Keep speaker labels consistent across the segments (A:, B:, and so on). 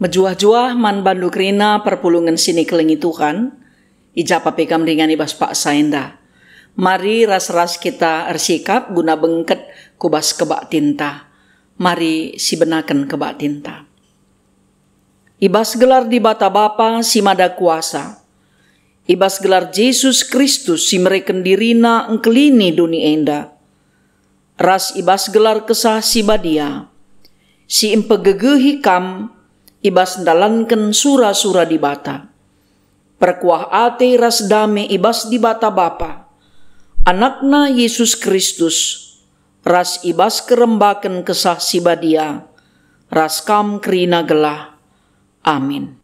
A: Mejuah-juah man bandu kerina perpulungan sini kelengi Tuhan, ija papekam ringan ibas pak saenda. Mari ras-ras kita ersikap guna bengket kubas kebak tinta. Mari sibenaken kebak tinta. Ibas gelar di bata Bapa si mada kuasa. Ibas gelar Yesus Kristus si mereken dirina engkelini duni enda. Ras ibas gelar kesah si badia. Si empegegehi kam ibas ndalanken sura-sura di bata. Perkuah ate ras dame ibas di bata Bapa. Anakna Yesus Kristus. Ras ibas kerembaken kesah si badia. Ras kam kerina gelah. Amin.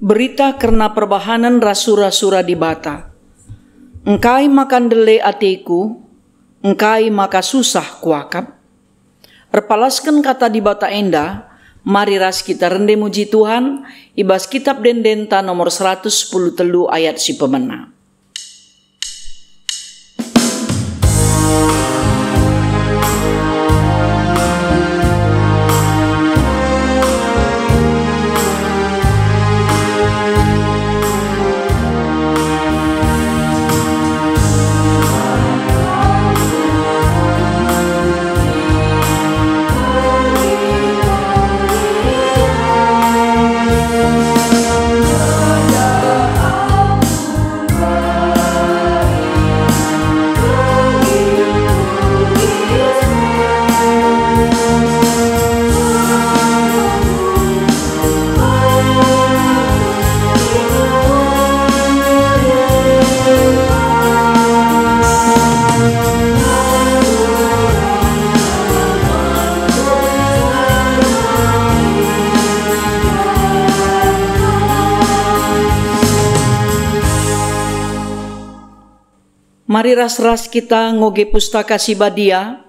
A: Berita karena perbahanan rasura-sura di bata. Engkai makan dele ateku, engkai maka susah kuakap. Erpalaskan kata di bata enda, mari ras kita rende muji Tuhan, ibas kitab Dendenta nomor 110 ayat si pemena. Mari ras-ras kita ngoge pustaka si badia,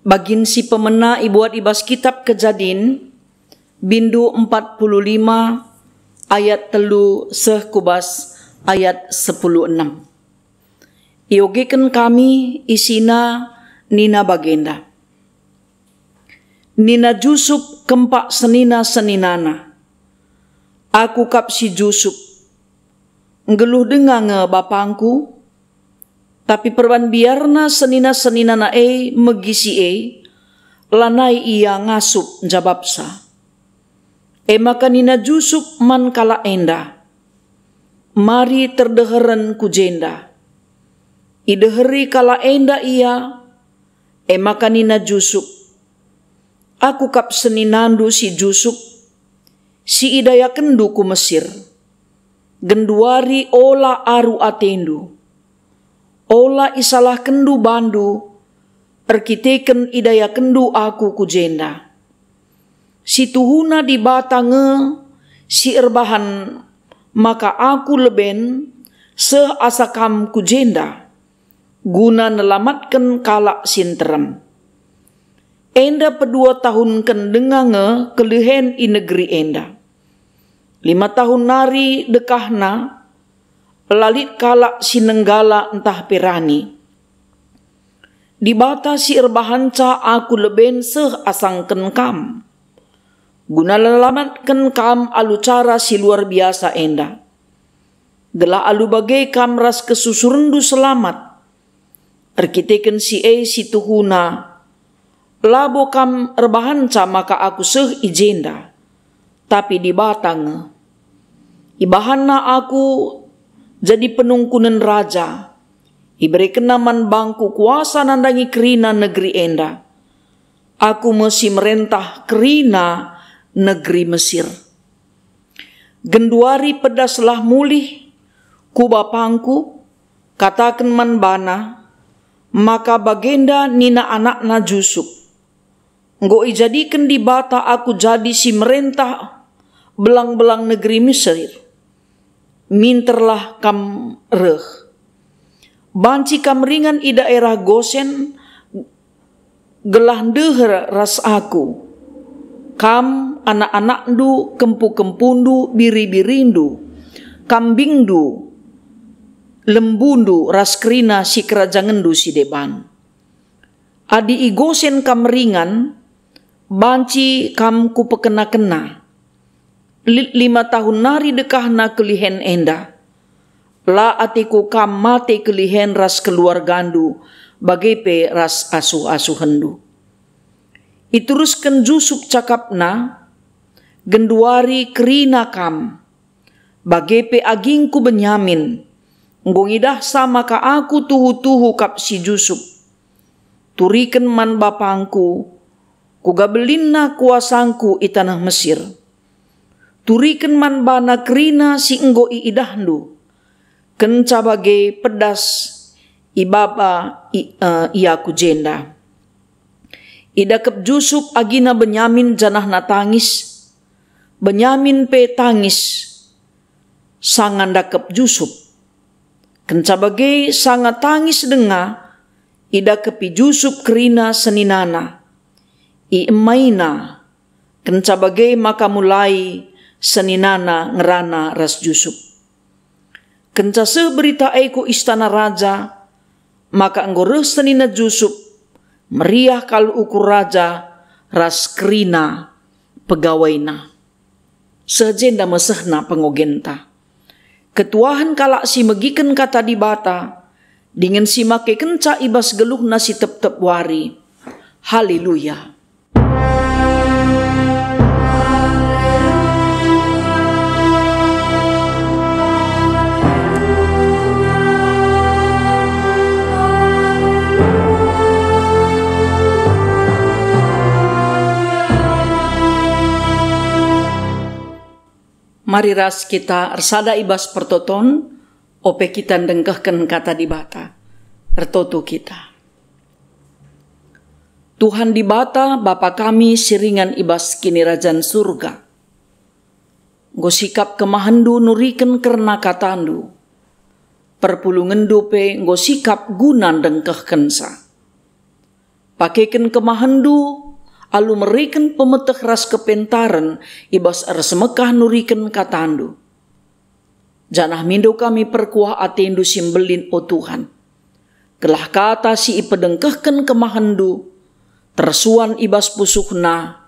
A: bagin si pemena ibuat ibas kitab Kejadin, bindu 45 ayat telu seh kubas ayat 10:6. Iogekan kami isina nina bagenda. Nina Jusup kempak senina-seninana. Aku kap si Jusup. Ngeluh dengar nge bapangku. Tapi perban biarna senina-senina na megisi lanai ia ngasup jababsa. Maka nina Jusup man kala enda. Mari terdeheren ku jenda. Ideheri kala enda ia. Maka nina Jusup. Aku kap seninandu si Jusup. Si idaya kendu ku Mesir. Genduari ola aru atendu. Ola isalah kendu bandu, erkiteken idaya kendu aku kujenda. Si tuhuna di batange, si erbahan, maka aku leben, seasakam kujenda, guna nelamatkan kalak sinterem. Enda pedua tahun kendengange kelehen i negeri enda. 5 tahun nari dekahna, lalit kalak sinenggala entah pirani. Di bata si erbahanca aku leben seh asangken kam. Guna lelamatkan kam alu cara si luar biasa enda. Gelah alu bagai kam ras kesusurendu selamat. Erkiteken si si tuhuna. Labo kam erbahanca maka aku seh ijenda. Tapi di batang. Ibahanna aku jadi penungkunan raja. Iberikan naman bangku kuasa nandangi kerina negeri enda. Aku mesti merentah kerina negeri Mesir. Genduari pedaslah mulih ku bapangku, katakan man bana, maka bagenda nina anakna Jusup. Nggo ijadikan di bata aku jadi si merentah belang-belang negeri Mesir. Minterlah kam reh. Banci kam ringan i daerah Gosen gelah deher ras aku. Kam anak-anak du, kempu-kempundu, biri-birindu, kambingdu, lembundu, raskrina si kerajangendu si deban. Adi igosen kam ringan, banci kam ku pekena-kena. 5 tahun nari dekahna kelihen enda. La atiku kam mate kelihen ras keluargandu, bagepe ras asuh-asuhendu. Iturusken Jusuf cakapna, genduari kerina kam, bagepe agingku Benyamin, ngongidah sama ka aku tuhu-tuhu kap si Jusuf. Turiken man bapangku, kugabelinna kuasangku i tanah Mesir. Turiken man bana kerina si enggo iidahnu, kenca bage pedas ibaba iaku jenda. Idakep Jusuf agina Benyamin janahna tangis, Benyamin pe tangis, sangan dakep Jusuf. Kenca bage sangat tangis denga, ida kepi Jusuf kerina seninana. I emaina, kenca bage maka mulai seninana ngerana ras Jusuf. Kenca seberita eiku istana raja, maka anggore senina Jusuf, meriah kalau ukur raja ras kerina pegawaina. Sejenda mesehna pengogenta. Ketuahan kalak si megiken kata di bata, dengan si make kenca ibas geluh nasi tep-tep wari. Haleluya. Mari ras kita ersada ibas pertoton, ope kita dengkehken kata di bata. Ertoto kita. Tuhan di bata, Bapa kami siringan ibas kini rajan surga. Ngosikap kemahandu nuriken kerna katandu. Perpulungendu pe ngosikap gunan dengkehken sa. Pakeken kemahandu, alu meriken pemeteh ras kepentaran ibas semekah nuriken katandu. Janah mindo kami perkuah atendu simbelin o Tuhan. Kelah kata si ipedengkehken kemahandu, tersuan ibas pusuhna,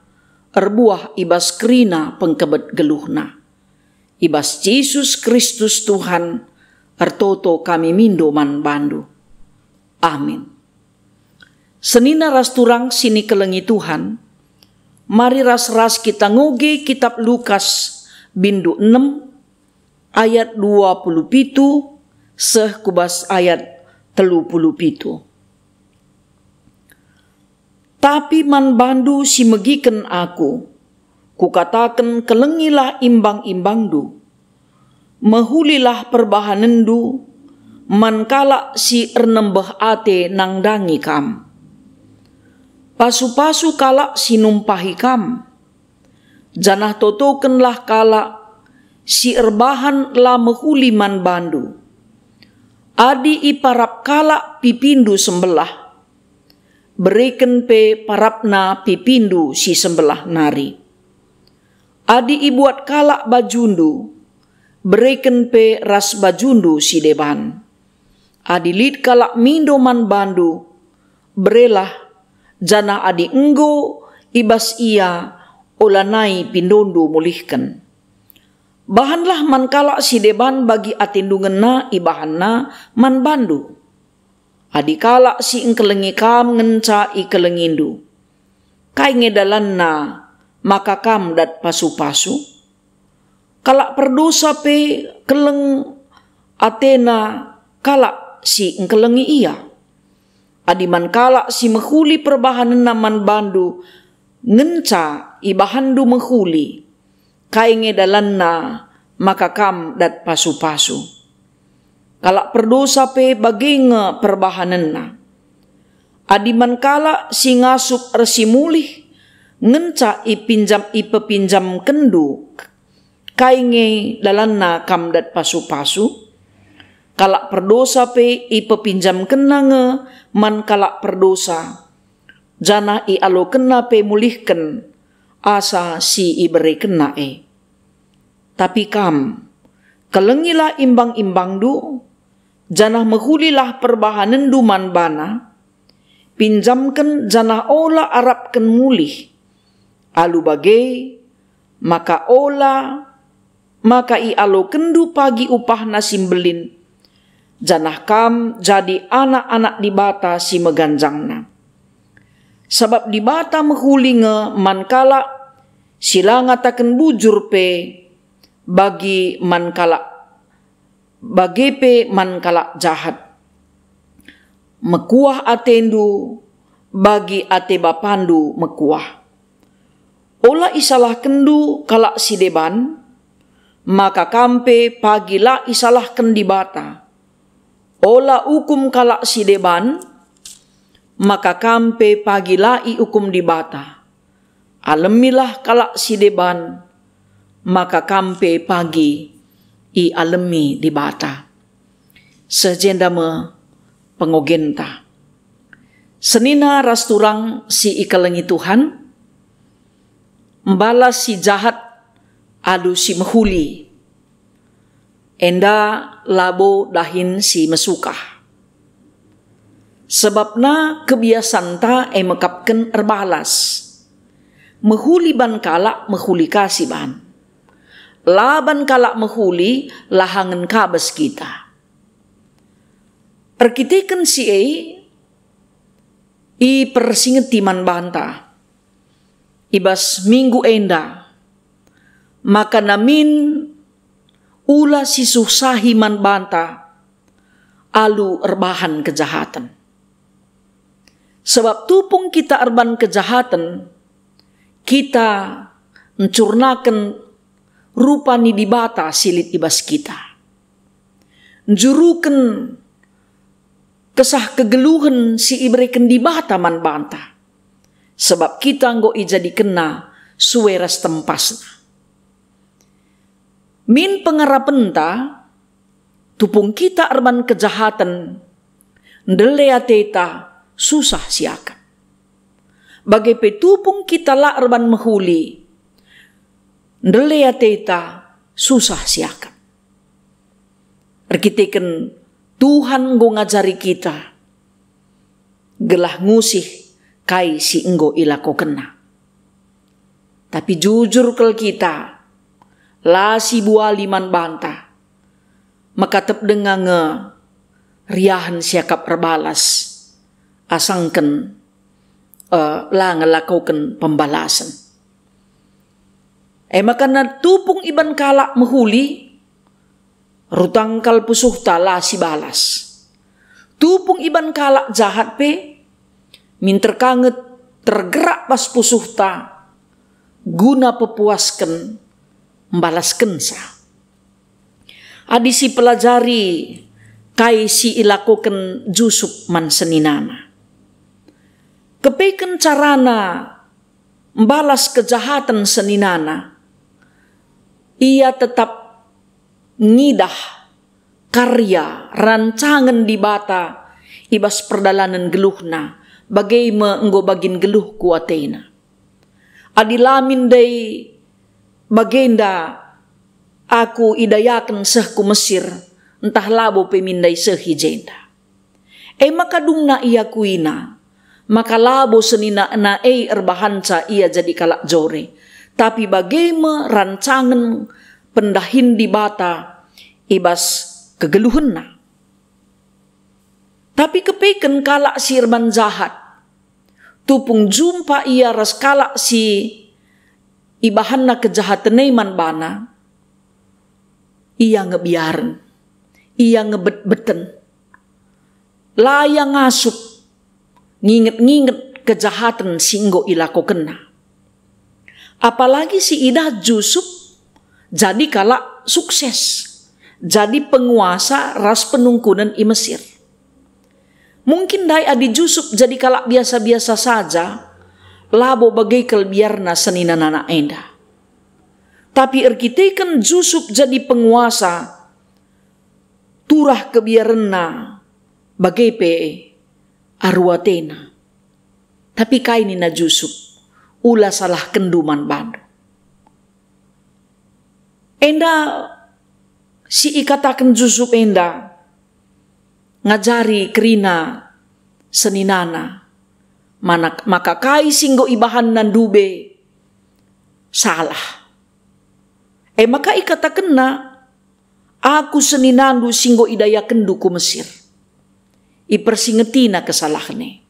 A: erbuah ibas kerina pengkebet geluhna. Ibas Yesus Kristus Tuhan, ertoto kami mindo man bandu. Amin. Senina ras turang sini kelengi Tuhan, mari ras-ras kita ngoge kitab Lukas bindu 6 ayat 27 seh kubas ayat 37. Tapi man bandu si megiken aku, kukataken kelengilah imbang-imbangdu, mehulilah perbahanendu, man kalak si ernembeh ate nang dangi kam. Pasu-pasu kalak sinumpahi kam. Janah totokenlah kalak si erbahan la mehuli man bandu. Adi iparap kalak pipindu sembelah. Beriken pe parapna pipindu si sembelah nari. Adi ibuat kalak bajundu. Beriken pe ras bajundu si deban. Adi lid kalak mindo man bandu. Berelah jana adi enggo ibas ia olanai pindondo mulihkan. Bahanlah man kalak si deban bagi atindungan na ibahanna man bandu. Adi kalak si engkelengi kam ngenca ikelengindu. Kai ngedalan na maka kam dat pasu-pasu. Kalak perdosa pe keleng atena kalak si engkelengi ia. Adiman kalak si mehuli perbahanan naman bandu, ngenca ibahandu mehuli, kai ngedalan na maka kam dat pasu-pasu. Kalak perdosa pe bagenge perbahanan na. Adiman kalak si ngasup resi mulih, ngenca ipepinjam kendu, kai ngedalan na kam dat pasu-pasu. Kalak perdosa pe ipepinjam kenange man kalak perdosa. Jana i alo kena pe mulihken asa si ibere kena Tapi kam, kelengilah imbang-imbang du, janah mehulilah perbahanan duman bana, pinjamkan janah ola arapkan mulih, alu bagai, maka i alo kendu pagi upah nasim belin, janah kam jadi anak-anak di bata si meganjangna. Sebab di bata mehulinge mankala sila ngatakan bujur pe bagi mankala jahat. Mekuah atendu bagi ate bapandu mekuah. Ola isalah kendu kalak si deban, maka kampe pagila isalah kendi bata. Ola hukum kalak si deban, maka kampe pagila i hukum di bata. Alemilah kalak si deban, maka kampe pagi i alemi di bata. Sejendama pengogenta. Senina rasturang si ikalengi Tuhan, membalas si jahat adu si mehuli. Enda labo dahin si mesukah. Sebabna kebiasaan ta mekapken erbalas. Mehuli ban kalak mehuli kasih ban. Laban kalak mehuli lahangan kabes kita. Erkitikan si i persingetiman banta. Ibas minggu enda, maka namin ula si susahi man banta, alu erbahan kejahatan. Sebab tupung kita erban kejahatan, kita mencurnakan rupa ni di bata silit ibas kita. Njuruken kesah kegeluhan si iberikan di bata man banta. Sebab kita nggo ijadi kena suweras tempasna. Min pengarapenta tupung kita erban kejahatan ndeleateta susah siakan. Bagai petupung kita la erban mehuli ndeleateta susah siakan. Erkiteken Tuhan nggo ngajari kita gelah ngusih kai si enggo ilako kena. Tapi jujur kel kita, la si buali man banta, maka tep dengange riahan siakap erbalas, asangken la ngelakaukan pembalasan. Maka na tupung iban kalak mehuli, rutangkal pusuh tala si balas. Tupung iban kalak jahat pe, min terkanget tergerak pas pusuh ta, guna pepuaskan, membalaskan sa. Adi si pelajari, kai si ilakukan jusuk man seninana. Kepeken carana, membalas kejahatan seninana, ia tetap ngidah karya rancangan di bata ibas perdalanan geluhna bagai enggo bagin geluh kuatena. Adilamin day bagenda aku idayakan seh ku Mesir entah labo pemindai seh hijenda. Maka dungna ia kuina maka labo senina na erbahanca ia jadi kalak jore. Tapi bagaimana rancangan pendahin di bata ibas kegeluhena. Tapi kepeken kalak sirban jahat. Tupung jumpa ia ras kalak si ibahanna kejahatan man bana. Ia ngebiaran. Ia ngebet-beten. Layang ngasup. Nginget-nginget kejahatan singgo ilako kena. Apalagi si idah Jusuf jadi kalak sukses. Jadi penguasa ras penungkunan i Mesir. Mungkin dai adi Jusuf jadi kalak biasa-biasa saja, labo bagai kelbiarna senina nana enda. Tapi erkiteken Jusuf jadi penguasa, turah kebiarenna bagai pe arwatena. Tapi kainina Jusuf, ulah salah kenduman bandu. Enda si ikatakan Yusuf enda ngajari kerina seninana, maka kai singgo ibahan nan dube salah. Maka ikatakan na aku seninandu singgo idaya kendu ku Mesir. Ipersingetina kesalahne.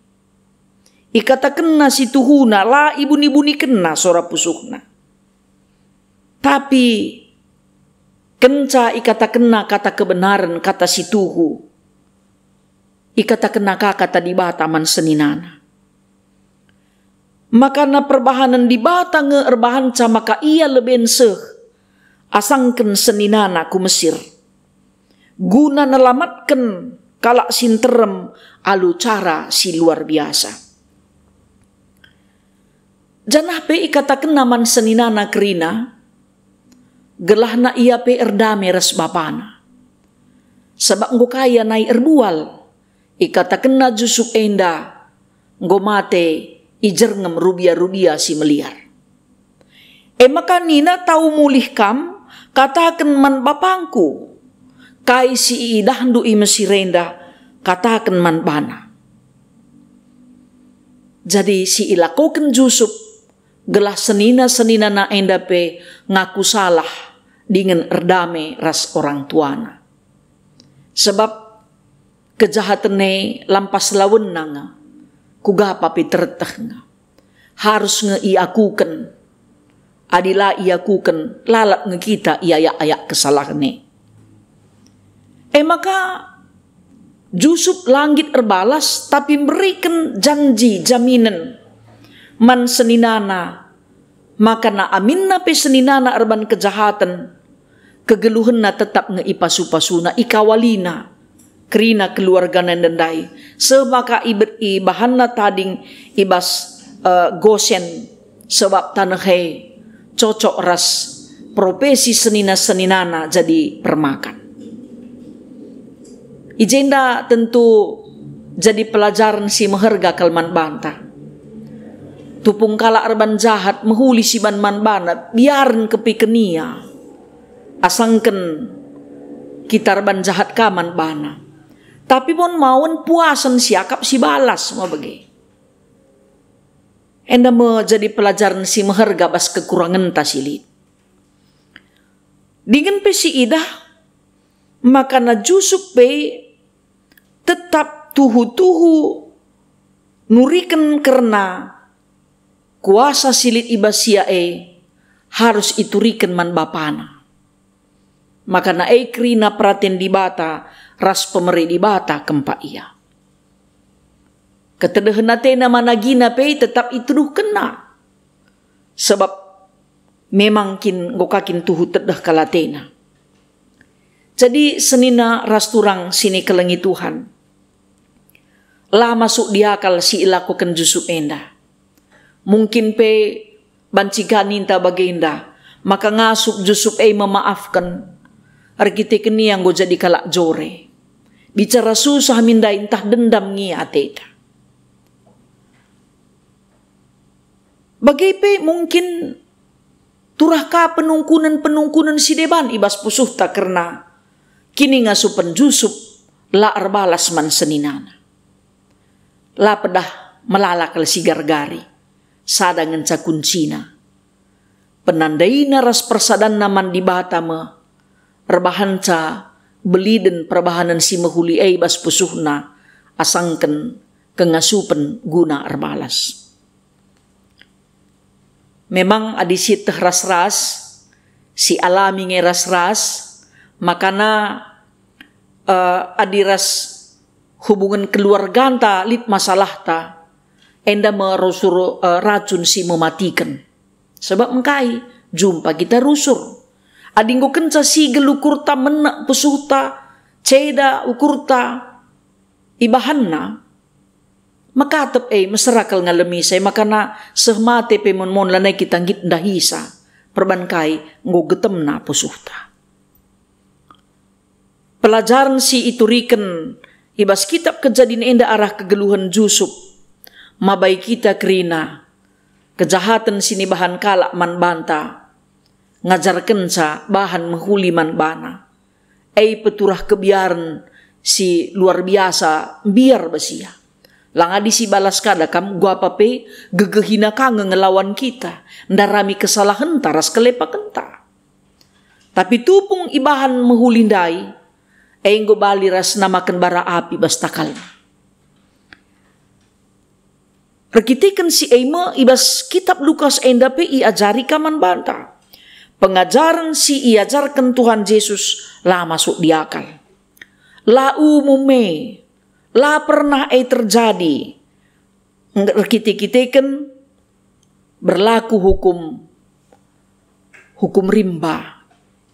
A: Ikatakan na si tuhuna la ibuni-buni kena sora pusuhna. Tapi kenca ikatakan na kata kebenaran kata si tuhu. Ikatakan na kata di bata man seninana. Maka na perbahanan di bata nge erbahanca maka ia leben seh asangken seninana ku Mesir. Guna nelamatkan kalak sinterem alu cara si luar biasa. Janah pe ikatakan naman seninana kerina gelahna ia pe erdame res bapana. Sebab nggo kaya nai erbual ikatakan na Yusuf enda nggo mate ijerngem rubia-rubia si meliar. Maka nina tahu mulih kam katakan man bapangku kai si idahdu i Mesirenda katakan man bana. Jadi si ilakoken Yusuf gelah senina na enda pe ngaku salah dengan erdame ras orang tuana. Sebab kejahatane lampas lawenang kugapa pe terteh harus ngeiakuken adila iakuken lalat ngekita ia kesalahan ni. Maka Yusuf langit erbalas tapi berikan janji jaminan man seninana maka na aminna pe seninana erban kejahatan kegeluhenna tetap ngeipasu-pasuna ikawalina kerina keluarga nendai semaka ibahanna tading ibas Gosen sebab tanah cocok ras profesi seninana jadi permakan. Ijenda tentu jadi pelajaran si meherga kalman banta. Tupung kala arban jahat mehuli si ban man bana biarin kepikenia. Asangken kita arban jahat kaman bana. Tapi pun mauan puasan siakap si balas mau bagi. Enda mau jadi pelajaran si meherga bas kekurangan tasilit. Dengan pesi idah maka na Yusuf pe tetap tuhu-tuhu nurikan karena kuasa silit ibasia harus iturikan man bapana. Maka na krina praten di bata ras pemeri di bata kempa ia. Ketedehenatena managina pe tetap ituduh kena. Sebab memang kin gokakin tuhu tedah kalatena. Jadi senina ras turang sini kelengi Tuhan. Lah masuk di akal si ilakukan Yusuf enda. Mungkin pe bancikan ninta bagenda. Maka ngasuk Yusuf memaafkan. Arkite keni yang go jadi kalak jore. Bicara susah minda intah dendam ngi ateta. Bagaipe mungkin turahka penungkunan si deban ibas pusuhta karena kini ngasupan Yusuf la arbalas man seninana. La pedah melalakal si gargari sadangan cakuncina. Penandaina ras persadan naman di batama erbahanca beliden perbahanan si mahuli bas pusuhna asangken kengasupan guna arbalas. Memang adisit ras-ras si alami ngeras-ras makana adiras hubungan keluarganta lit masalah ta enda merusur racun si mematikan sebab engkai jumpa kita rusur adinggo kenca si gelukurta menak pesuhta ceda ukurta ibahanna makatep maserakal ngalemi saya makana sehmate pe mon lanai kita ngit dahisa perbankai ngo getemna pesuhta. Pelajaran si ituriken ibas kitab kejadian enda arah kegeluhan Yusuf mabai kita kerina Kejahatan sini bahan kalak man banta, ngajarkan sa bahan menghuli man bana. Peturah kebiaran si luar biasa biar besia. Langadi si balas kada kam gua pape gegehina ka ngelawan kita. Ndarami kesalahan taras kelepak kenta. Tapi tupung ibahan menghulindai, enggo bali ras namakan bara api bastakal. Rekitikan si Eima ibas kitab Lukas enda pe iajari kaman banta. Pengajaran si iajarkan Tuhan Yesus lah masuk di akal. La umume, la pernah terjadi. Rekitikan berlaku hukum rimba.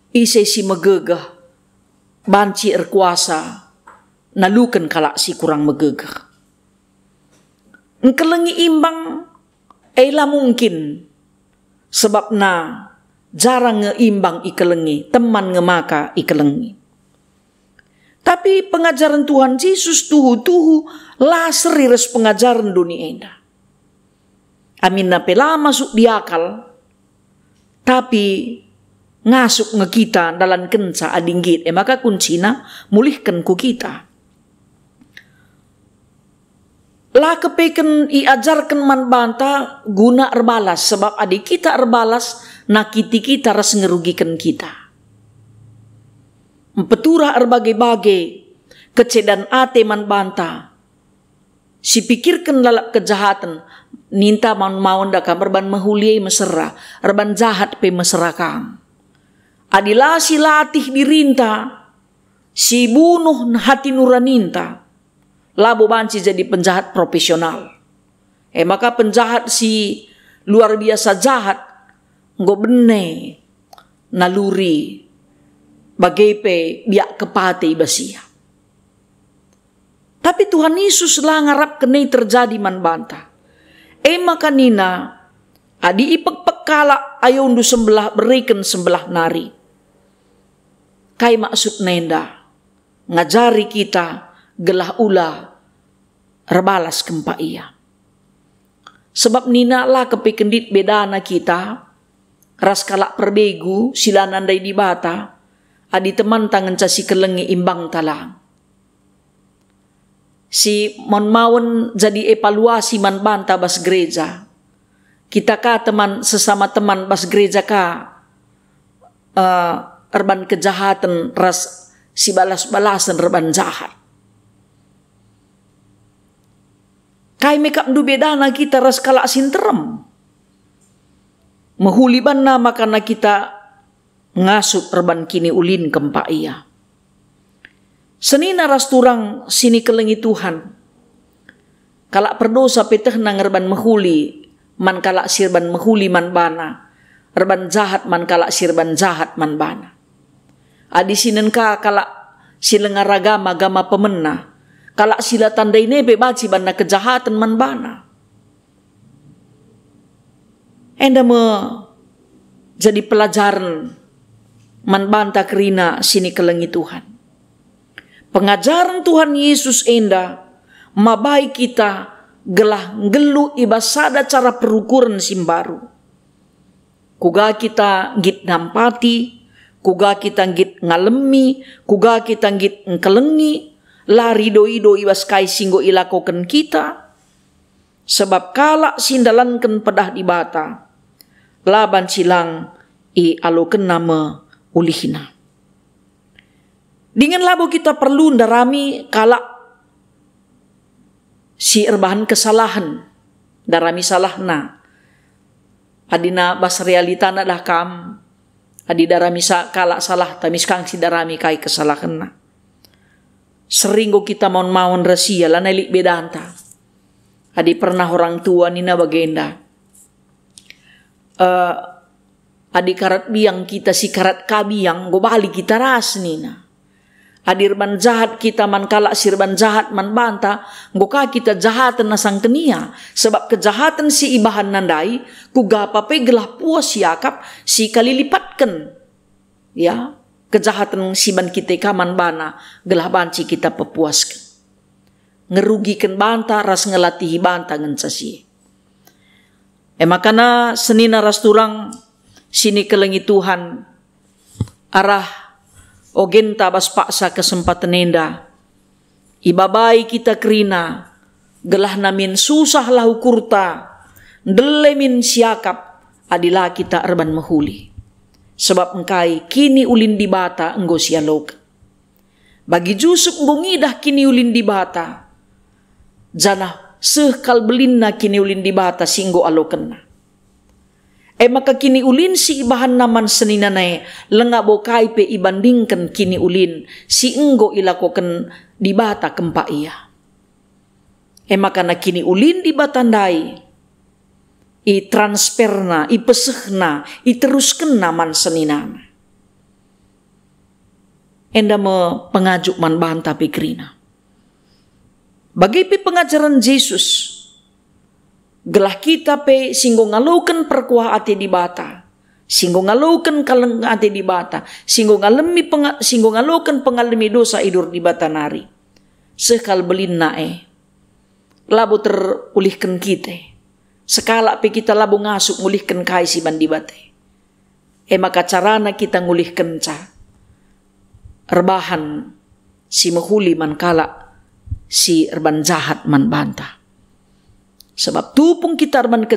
A: Ise si megegah, banci erkuasa, nalukan kalak si kurang megegah. Engkelengi imbang, lah mungkin, sebab na jarang ngeimbang ikelengi, teman ngemaka ikelengi. Tapi pengajaran Tuhan Yesus tuhu-tuhu lah serius pengajaran dunia enda. Amin na pela masuk di akal, tapi ngasuk nge kita dalam kenca adinggit, maka kuncina mulihkan ku kita. Lah kepeken iajarkan man banta guna erbalas, sebab adik kita erbalas nakiti kita ras ngerugikan kita. Peturah erbagai-bagai kecedan ate man banta, si pikirkan lalap kejahatan, ninta maun daka berban mahuliai mesera, erban jahat pe mesera kang. Adilah si latih dirinta, si bunuh hati nuraninta, labo banci jadi penjahat profesional. Maka penjahat si luar biasa jahat, nggo bene naluri bagai pe biak kepate basia. Tapi Tuhan Yesus lah ngarap kene terjadi man banta. Maka nina adi ipek pekala ayo undu sembelah berikan sembelah nari. Kai maksud nenda ngajari kita gelah ula rebalas kempa ia. Sebab nina lah kepikendit bedana kita ras kalak perbegu sila nandai di bata adi teman tangan casi kelengi imbang talang. Si mon mawon jadi evaluasi man banta bas gereja. Kita ka teman sesama teman bas gereja ka erban kejahatan ras si balas-balasan erban jahat. Kai mekap du bedana kita ras kalak sinterem. Mehuliban nama karena kita ngasup erban kini ulin kempa iya. Senina ras turang sini kelengi Tuhan. Kalak perdosa peteh nang erban mehuli, man kalak sirban mehuli man bana. Erban jahat man kalak sirban jahat man bana. Adi sinen ka kalak sila ngaragama agama pemena. Kalak sila tandai nebe baci bana kejahatan man bana. Enda me jadi pelajaran man banta kerina sini kelengi Tuhan. Pengajaran Tuhan Yesus enda mabai kita gelah ngelu ibasada cara perukuran simbaru. Kuga kita git nampati, kuga kita git ngalemi, kuga kita git ngkelengi, lari do-ido ibas kai singgo ilakokan kita. Sebab kalak sindalankan pedah di bata, laban silang i aloken nama ulihina. Dengan labo kita perlu ndarami kalak si erbahan kesalahan, darami salahna. Adina bas realitana dah kam, adi darami kalak salah tamis kang si darami kai kesalahan na. Seringo kita maun rasia lana lik bedanta. Adi pernah orang tua nina bagenda. Adi karat biang kita si karat kabiang go bali kita ras nina. Adirban jahat kita man kalak sirban jahat man banta ngoka kita jahatan nasang kenia sebab kejahatan si ibahan nandai kuga pape gelah puas yakap si kalilipatkan ya kejahatan si ban kita kaman bana gelah banci kita pepuaskan ngerugikan banta ras ngelatihi banta ngencasi. Makana senina rasturang sini kelengi Tuhan arah ogen tabas paksa kesempatan enda. Ibabai kita kerina gelah namin susah lahu kurta delemin siakap adilah kita erban mahuli. Sebab engkai kini ulin di bata enggo sialog. Bagi jusuk enggo ngidah kini ulin di bata. Janah sekal belinna kini ulin di bata singgo alokenna. Maka kini ulin si ibahan naman seninanay lengabo kai pe ibandingkan kini ulin si enggo ilakoken di bata kempa iya. Maka na kini ulin di batandai i transferna, i pesehna, i terusken naman seninana. Enda me pengajuk man banta pikrina. Bagi pe pengajaran Yesus, gelah kita pe singgo ngaluken perkuah ate di bata, singgo ngaluken kaleng ate di bata, singgo ngaluken pengalami dosa idur di bata nari. Sekal belin nae, labu terulihkan kita. Sekala pe kita labu ngasuk ngulihkan kai si bandi bate. Maka carana kita ngulihkan ca. Erbahan si mahuli man kala si erban jahat man banta. Sebab tupung kita erban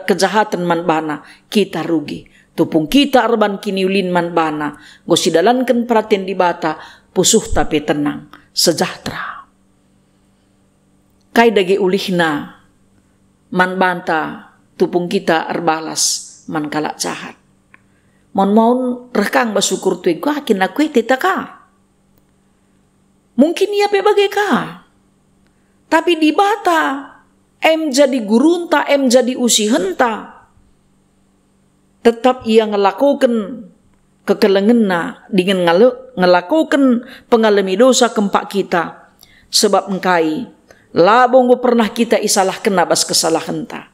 A: kejahatan man bana kita rugi. Tupung kita erban kini ulin man bana gosidalankan perhatian di bata pusuh tapi tenang sejahtera. Kai dage ulihna man banta tupung kita erbalas man kala jahat. Mon rekang basukur tuig ko akin aku tita ka. Mungkin ia pe bagai ka. Tapi di bata em jadi gurunta, em jadi usihenta. Tetap ia ngelakukan kekelengenna dengan ngelakukan pengalami dosa kempak kita. Sebab engkai labong pernah kita isalah kena bas kesalahan ta.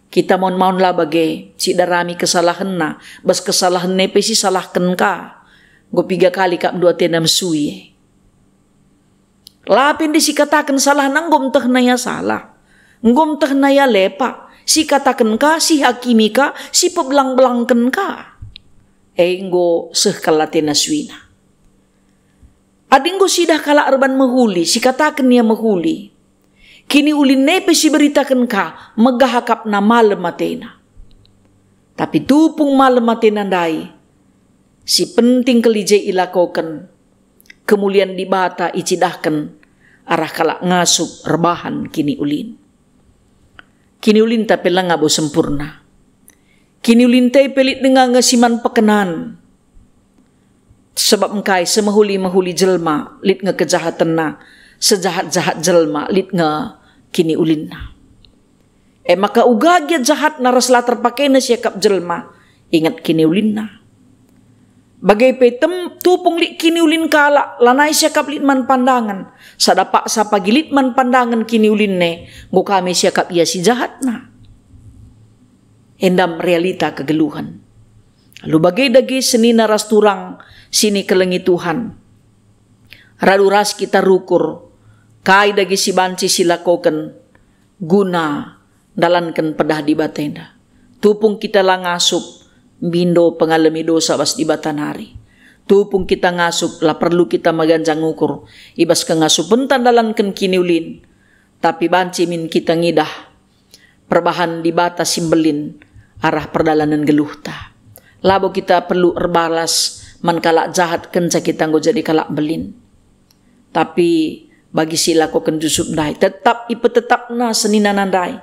A: Kita mon lah bagai si darami kesalahan na bas kesalahan nepe si salahkan ka. Go 3 kali kap 2 tenam sui. Lapin di si katakan salah nanggom teh naya salah. Nggom teh naya lepa. Si katakan ka, si hakimi ka, si pebelang-belangken ka. Enggo sehkalatena suina. Adinggo sidah kala erban mahuli, si katakan niya mahuli. Kini ulin nepe si beritakan ka, megahakap na malem matena. Tapi tupung malem matena dai, si penting kelije ilakokan, kemulian di bata icidahkan, arah kalak ngasup rebahan kini ulin. Kini ulin tapi langabo sempurna. Kini ulin tay pelit dengan ngasiman pekenan. Sebab engkai semahuli-mahuli jelma, lit nge kejahatan na, sejahat-jahat jelma, lit nge kini ulin na. Maka ugagya jahat na rasla terpakai na siya kap jelma, ingat kini ulin na. Bagai petem tupung lit kini ulin kala, lanai siya kap litman pandangan. Sadapak sa pagilitman pandangan kini ulin ne, ngo kami siya kap iya si jahat na. Endam realita kegeluhan. Lalu bagai dagi senina rasturang sini kelengi Tuhan. Raduras kita rukur, kai dagi si banci silakoken, guna dalankan pedah di batenda. Tupung kita lang ngasup, bindo pengalami dosa bas di batanari. Tupung kita ngasup, lah perlu kita maganjang ukur. Ibas ke ngasup pentan dalankan kiniulin. Tapi banci min kita ngidah, perbahan di bata simbelin, arah perdalanan geluhta. Labo kita perlu erbalas, man kalak jahat kenca kita nggo jadi kalak belin. Tapi bagi sila ko kenjusup dai, tetap ipetetap na senina nandai.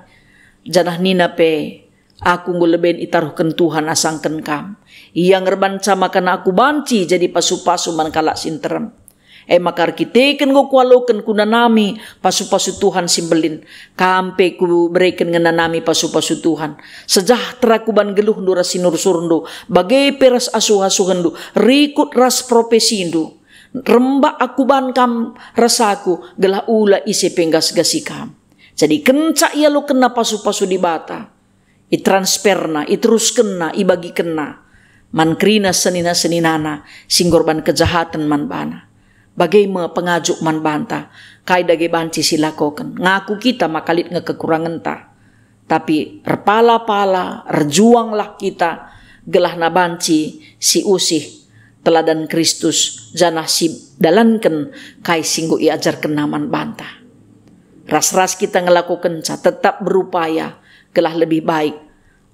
A: Janah nina pe, aku nguleben itaruhkan Tuhan asangken kam. Yang ngerbanca makan aku banci jadi pasu-pasu man kalak sinterem. Makar kiteken go kualoken kuna nami pasu-pasu Tuhan simbelin. Kampe ku berikan ngena nami pasu-pasu Tuhan. Sejahtera kuban geluh ndura sinur surndo. Bagai peras asuh-asuhandu. Rikut ras profesindu. Rembak aku ban kam rasaku. Gelah ula isi penggas-gasi kam. Jadi kencak ia lo kena pasu-pasu di bata. Itransferna, iterus kena, ibagi kena. Man krina senina-seninana. Singgorban kejahatan man bana. Bagaimana pengajuk man banta, kai dage banci silakokan. Ngaku kita makalit nge kekurangan ta. Tapi repala-pala, rejuanglah kita, gelah nabanci si usih teladan Kristus, janah si dalankan kai singgu iajarkan naman bantah. Ras-ras kita ngelakukan tetap berupaya, gelah lebih baik,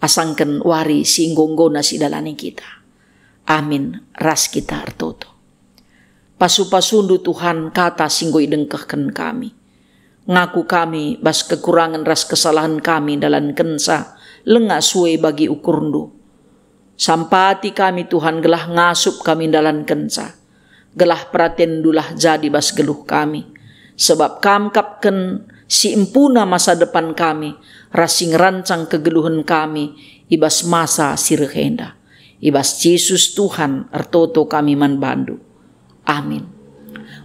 A: asangkan wari singgonggo nasi dalani kita. Amin, ras kita artoto. Pasu-pasundu Tuhan kata singgo idengkahkan kami. Ngaku kami bas kekurangan ras kesalahan kami dalam kensa lengah suwe bagi ukurndu. Sampati kami Tuhan gelah ngasup kami dalam kensa. Gelah pratendulah jadi bas geluh kami. Sebab kamkapken si empuna masa depan kami. Rasing rancang kegeluhan kami ibas masa sirhenda. Ibas Yesus Tuhan artoto kami manbandu. Amin.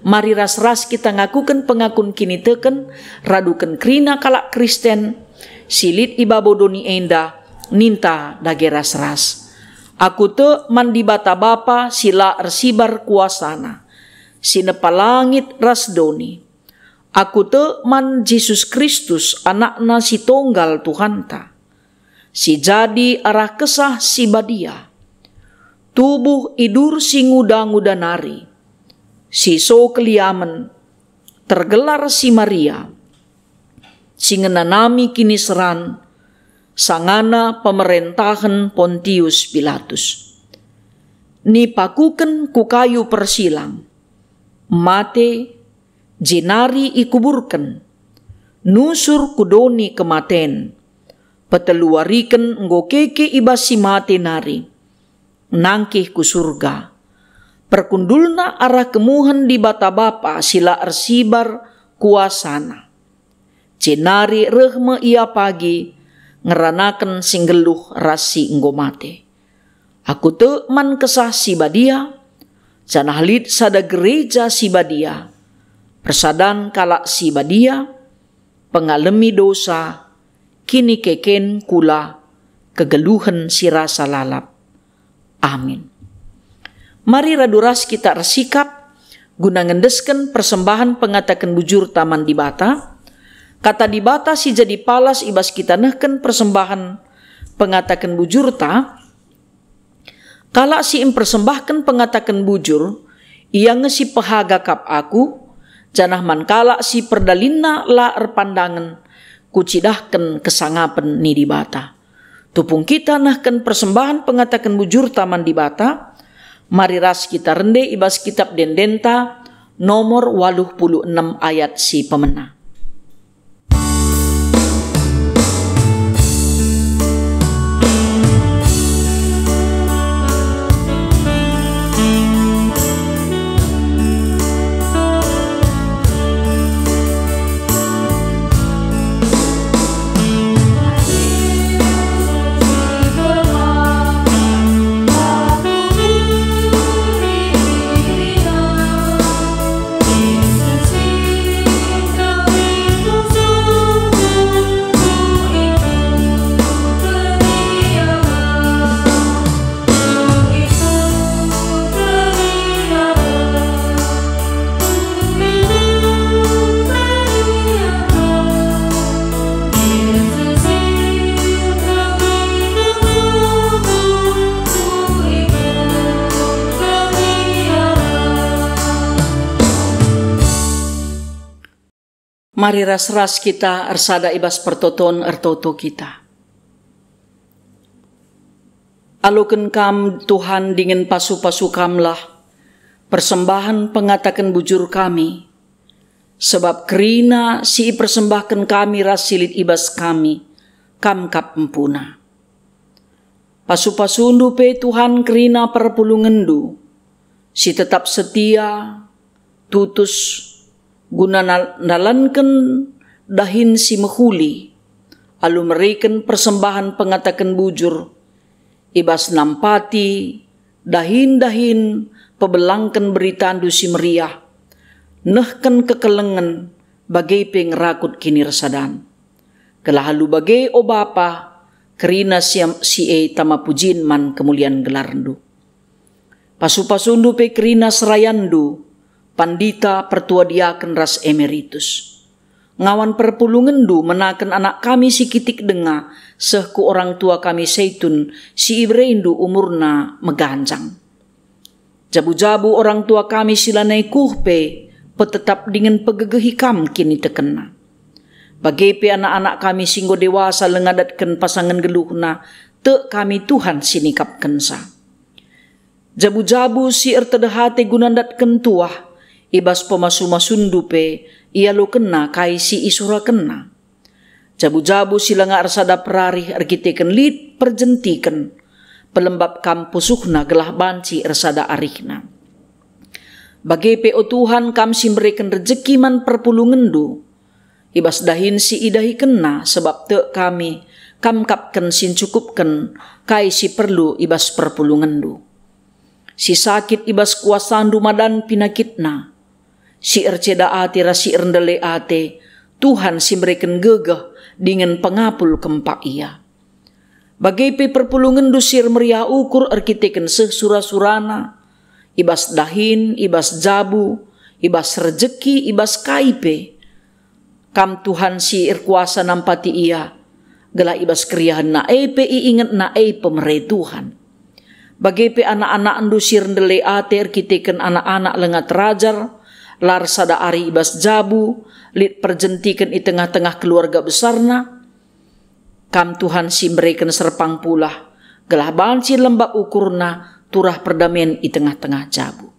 A: Mari ras-ras kita ngakukan pengakun kini teken, radukan krina kalak Kristen, silit ibabodoni enda, ninta dage ras-ras. Aku te mandi bata bapa sila ersibar kuasana, sinepa langit rasdoni. Aku te man Yesus Kristus anakna si tonggal Tuhanta, si jadi arah kesah si badia, tubuh idur si nguda-nguda nari, si so keliamen tergelar si Maria, si ngenanami kini seran, sangana pemerintahan Pontius Pilatus. Ni pakuken ku kayu persilang, mate jenari ikuburken, nusur kudoni kematen, peteluariken ngokeke ibasi mate nari, nangkih ku surga. Perkundulna arah kemuhan di bata bapa sila ersibar kuasana. Jenari rehme ia pagi, ngeranakan singgeluh rasi nggomate. Aku te man kesah si badia, janah lid sada gereja si badia, persadan kalak si badia, pengalami dosa, kini keken kula, kegeluhan si rasa lalap. Amin. Mari raduras kita bersikap guna ngendesken persembahan pengatakan bujur taman di bata. Kata di bata si jadi palas ibas kita nehken persembahan pengatakan bujur ta. Kala si impersembahkan pengatakan bujur, ia ngesi pehaga kap aku, janah man kala si perdalina la erpandangan, kucidahken kesangapen ni di bata. Tupung kita nehken persembahan pengatakan bujur taman di bata. Mari ras kita rende ibas kitab Dendenta nomor 86 ayat si pemena. Mari ras-ras kita ersada ibas pertoton ertoto kita. Aluken kam Tuhan dengan pasu-pasu kamlah, persembahan pengatakan bujur kami. Sebab kerina si persembahkan kami rasilit ibas kami, kam kap empuna. Pasu-pasundu pe Tuhan kerina perpulungendu, si tetap setia, tutus, guna nalanken dahin si mehuli, alu meriken persembahan pengatakan bujur, ibas nampati, dahin-dahin pebelangken beritandu si meriah, nehken kekelengen bagai pengrakut kini resadan. Kelahalu bagai o bapa, kerina si e tama pujin man kemulian gelarndu. Pasu-pasundu pe kerina serayandu, pandita pertua diaken ras emeritus. Ngawan perpulungendu menaken anak kami si kitik denga, sehku orang tua kami seitun, si ibreindu umurna meganjang. Jabu-jabu orang tua kami silanai kuhpe, petetap dengan pegegehi kam kini tekena. Bagepe anak-anak kami singgo dewasa lengadatkan pasangan geluhna, te kami Tuhan sinikapken sa. Jabu-jabu si ertedahate gunandatken tuah, ibas pemasu-masundu pe, ia lo kena kai si isura kena. Jabu-jabu sila nga arsada perarih arkiteken lid perjentiken, pelembab kampusuhna gelah banci arsada arihna. Bagepe o Tuhan kam simberikan rezeki man perpulungendu, ibas dahin si idahi kena sebab te kami kam kapken sin cukupken kai si perlu ibas perpulungendu. Si sakit ibas kuasandu madan pinakitna, si erceda ate rasi rendele ate, Tuhan simberikan gegah dengan pengapul kempak ia. Bagepe perpulungendu sir meriah ukur arkiteken sesura-surana, ibas dahin, ibas jabu, ibas rezeki, ibas kaipe. Kam Tuhan si kuasa nampati ia, gelah ibas kriahan na epe iingat na pemere Tuhan. Bagepe anak-anak andu sir ndele ate arkiteken anak-anak lengat rajar, lar sada ari ibas jabu, lit perjentikan i tengah-tengah keluarga besarna. Kam Tuhan si memberikan serpang pulah, gelah banci lembab ukurna, turah perdamaian i tengah-tengah jabu.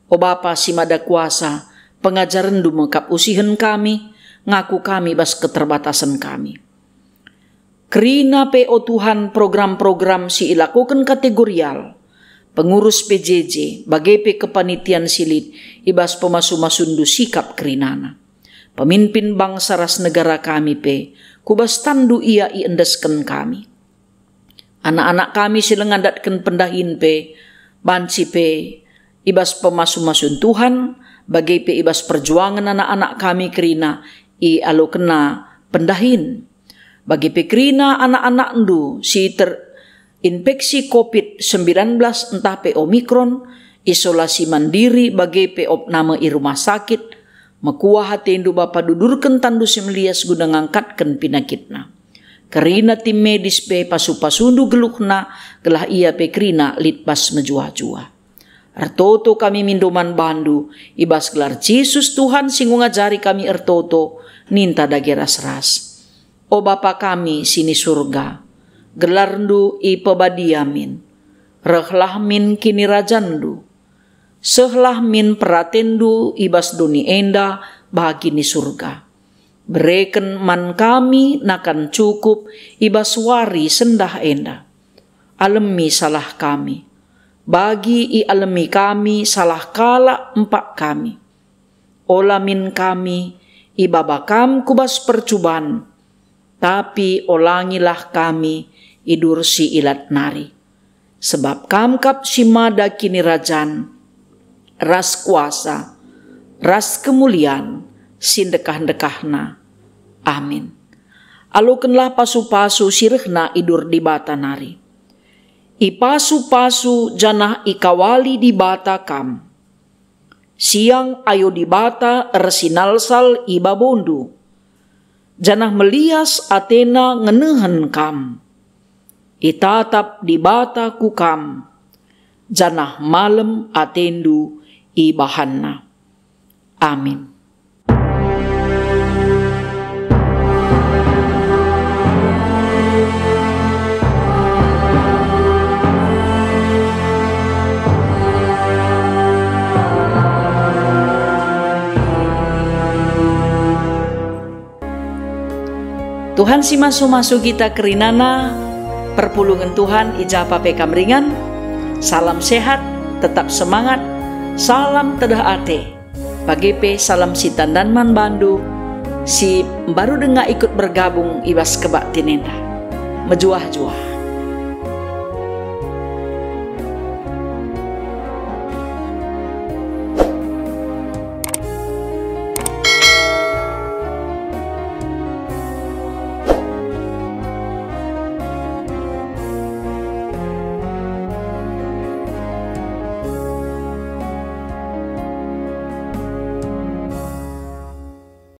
A: O Bapa si mada kuasa, pengajaran du mengkap usihen kami, ngaku kami bas keterbatasan kami. Kerina pe o Tuhan program-program si ilakukan kategorial, pengurus PJJ, bagepe kepanitian silit, ibas pemasu-masundu sikap kerinana. Pemimpin bangsa ras negara kami pe, kubas tandu ia iendesken kami. Anak-anak kami silengadatken pendahin pe, banci pe, ibas pemasu-masun Tuhan, bagepe ibas perjuangan anak-anak kami kerina, i alo kena pendahin. Bagepe kerina anak-anak ndu si infeksi COVID-19 entah pe Omikron, isolasi mandiri bagi pe opname i rumah sakit, mekuah hatendu bapa dudurken tandu semelias guna ngangkatken pinakitna. Kerina tim medis pe pasu-pasundu geluhna, gelah ia pe kerina litbas menjua-jua. Ertoto kami mindoman bandu, ibas gelar Yesus Tuhan sing ngajari kami ertoto, ninta dage ras-ras. O Bapa kami sini surga, gelarndu i pebadiamin, rehlah min kini rajandu, sehlah min peratendu ibas duni enda bahagini surga. Bereken man kami nakan cukup ibas wari sendah enda. Alemi salah kami, bagi i alemi kami salah kala empak kami. Ola min kami ibabakam kubas percubaan, tapi olangilah kami idur si ilat nari. Sebab kamkap si mada kini rajan, ras kuasa, ras kemuliaan, sindekah-dekahna. Amin. Alukenlah pasu-pasu sirehna idur di bata nari. Ipasu-pasu janah ikawali di bata kam. Siang ayo di bata ersinalsal ibabondu. Janah melias Athena ngenehen kam, itatap di bata kukam, janah malam atendu ibahanna. Amin. Tuhan si masu-masu kita kerinana, perpulungan Tuhan ijapa pekam ringan, salam sehat, tetap semangat, salam tedah ate, bagepe salam si tandanman bandu, si baru dengar ikut bergabung ibas kebak tinenda, mejuah-juah.